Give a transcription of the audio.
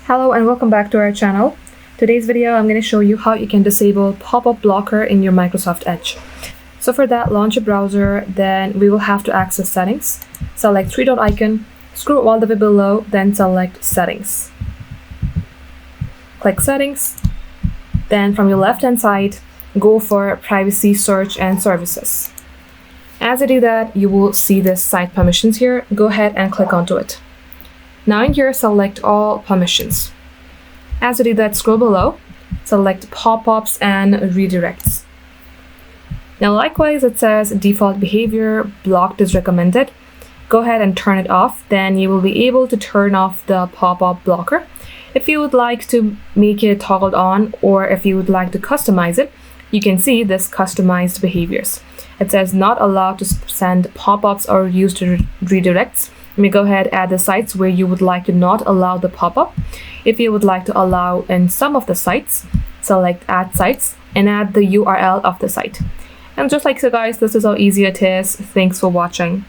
Hello and welcome back to our channel. Today's video I'm going to show you how you can disable pop-up blocker in your Microsoft Edge. So for that, launch a browser, then we will have to access settings. Select three-dot icon, scroll all the way below, then select settings. Click settings, then from your left hand side, go for privacy, search and services. As you do that, you will see this site permissions here. Go ahead and click onto it. Now in here, select all permissions. As you do that, scroll below, select pop-ups and redirects. Now likewise, it says default behavior, blocked is recommended. Go ahead and turn it off, then you will be able to turn off the pop-up blocker. If you would like to make it toggled on, or if you would like to customize it, you can see this customized behaviors. It says not allowed to send pop-ups or use redirects. Let me go ahead and add the sites where you would like to not allow the pop-up. If you would like to allow in some of the sites, select add sites and add the URL of the site. And just like so guys, this is how easy it is. Thanks for watching.